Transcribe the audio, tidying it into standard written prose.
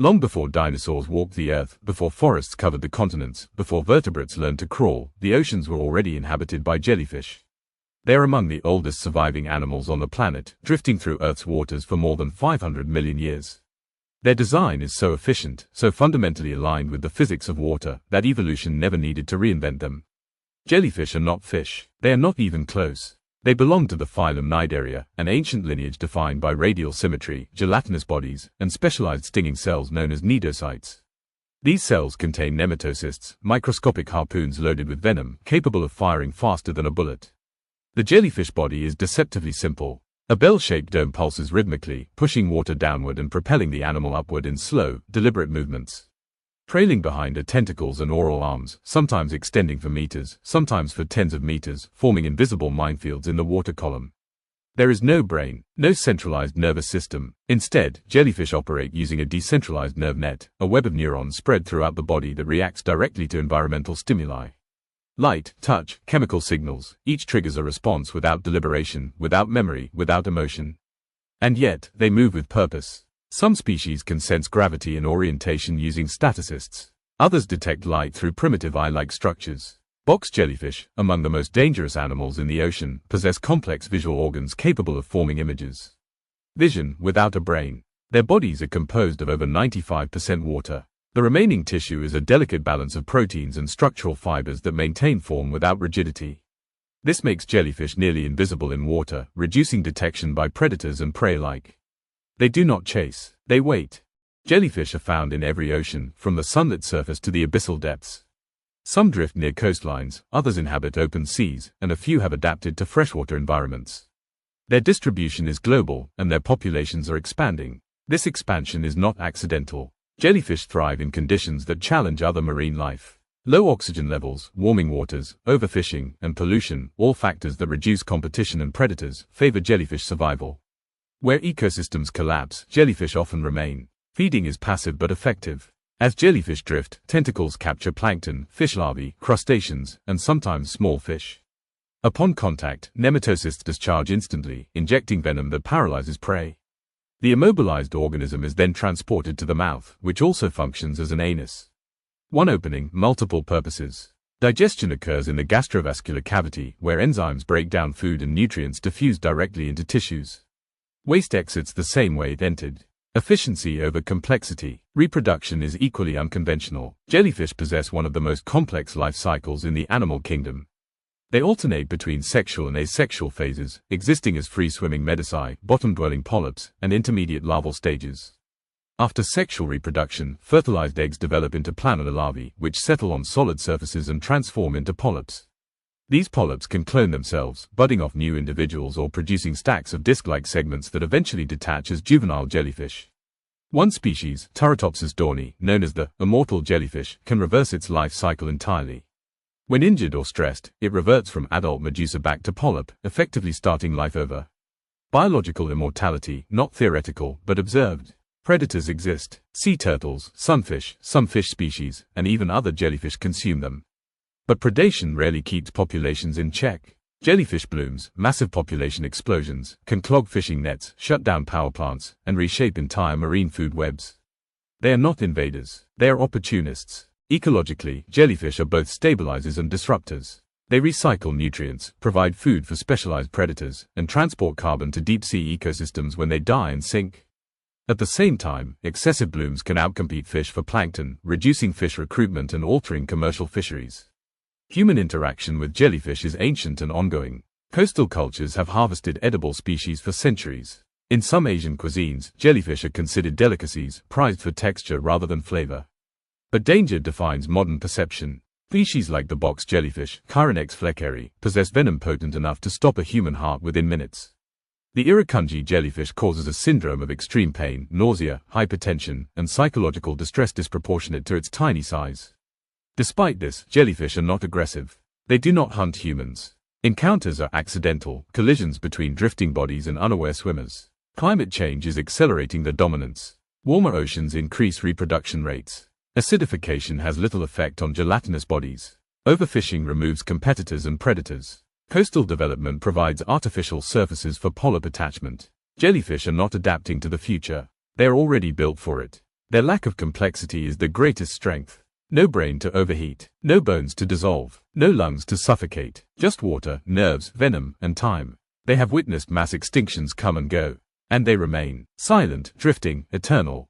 Long before dinosaurs walked the earth, before forests covered the continents, before vertebrates learned to crawl, the oceans were already inhabited by jellyfish. They are among the oldest surviving animals on the planet, drifting through Earth's waters for more than 500 million years. Their design is so efficient, so fundamentally aligned with the physics of water, that evolution never needed to reinvent them. Jellyfish are not fish. They are not even close. They belong to the phylum Cnidaria, an ancient lineage defined by radial symmetry, gelatinous bodies, and specialized stinging cells known as cnidocytes. These cells contain nematocysts, microscopic harpoons loaded with venom, capable of firing faster than a bullet. The jellyfish body is deceptively simple. A bell-shaped dome pulses rhythmically, pushing water downward and propelling the animal upward in slow, deliberate movements. Trailing behind are tentacles and oral arms, sometimes extending for meters, sometimes for tens of meters, forming invisible minefields in the water column. There is no brain, no centralized nervous system. Instead, jellyfish operate using a decentralized nerve net, a web of neurons spread throughout the body that reacts directly to environmental stimuli. Light, touch, chemical signals, each triggers a response without deliberation, without memory, without emotion. And yet, they move with purpose. Some species can sense gravity and orientation using staticists. Others detect light through primitive eye-like structures. Box jellyfish, among the most dangerous animals in the ocean, possess complex visual organs capable of forming images. Vision, without a brain. Their bodies are composed of over 95% water. The remaining tissue is a delicate balance of proteins and structural fibers that maintain form without rigidity. This makes jellyfish nearly invisible in water, reducing detection by predators and prey alike. They do not chase, they wait. Jellyfish are found in every ocean, from the sunlit surface to the abyssal depths. Some drift near coastlines, others inhabit open seas, and a few have adapted to freshwater environments. Their distribution is global, and their populations are expanding. This expansion is not accidental. Jellyfish thrive in conditions that challenge other marine life. Low oxygen levels, warming waters, overfishing, and pollution, all factors that reduce competition and predators, favor jellyfish survival. Where ecosystems collapse, jellyfish often remain. Feeding is passive but effective. As jellyfish drift, tentacles capture plankton, fish larvae, crustaceans, and sometimes small fish. Upon contact, nematocysts discharge instantly, injecting venom that paralyzes prey. The immobilized organism is then transported to the mouth, which also functions as an anus. One opening, multiple purposes. Digestion occurs in the gastrovascular cavity, where enzymes break down food and nutrients diffuse directly into tissues. Waste exits the same way it entered. Efficiency over complexity. Reproduction is equally unconventional. Jellyfish possess one of the most complex life cycles in the animal kingdom. They alternate between sexual and asexual phases, existing as free-swimming medusae, bottom-dwelling polyps, and intermediate larval stages. After sexual reproduction, fertilized eggs develop into planular larvae, which settle on solid surfaces and transform into polyps. These polyps can clone themselves, budding off new individuals or producing stacks of disc-like segments that eventually detach as juvenile jellyfish. One species, Turritopsis dawni, known as the immortal jellyfish, can reverse its life cycle entirely. When injured or stressed, it reverts from adult medusa back to polyp, effectively starting life over. Biological immortality, not theoretical, but observed. Predators exist. Sea turtles, sunfish, some fish species, and even other jellyfish consume them. But predation rarely keeps populations in check. Jellyfish blooms, massive population explosions, can clog fishing nets, shut down power plants, and reshape entire marine food webs. They are not invaders. They are opportunists. Ecologically, jellyfish are both stabilizers and disruptors. They recycle nutrients, provide food for specialized predators, and transport carbon to deep-sea ecosystems when they die and sink. At the same time, excessive blooms can outcompete fish for plankton, reducing fish recruitment and altering commercial fisheries. Human interaction with jellyfish is ancient and ongoing. Coastal cultures have harvested edible species for centuries. In some Asian cuisines, jellyfish are considered delicacies, prized for texture rather than flavor. But danger defines modern perception. Species like the box jellyfish, Chironex fleckeri, possess venom potent enough to stop a human heart within minutes. The irukandji jellyfish causes a syndrome of extreme pain, nausea, hypertension, and psychological distress disproportionate to its tiny size. Despite this, jellyfish are not aggressive. They do not hunt humans. Encounters are accidental, collisions between drifting bodies and unaware swimmers. Climate change is accelerating the dominance. Warmer oceans increase reproduction rates. Acidification has little effect on gelatinous bodies. Overfishing removes competitors and predators. Coastal development provides artificial surfaces for polyp attachment. Jellyfish are not adapting to the future. They are already built for it. Their lack of complexity is their greatest strength. No brain to overheat, no bones to dissolve, no lungs to suffocate, just water, nerves, venom, and time. They have witnessed mass extinctions come and go, and they remain silent, drifting, eternal.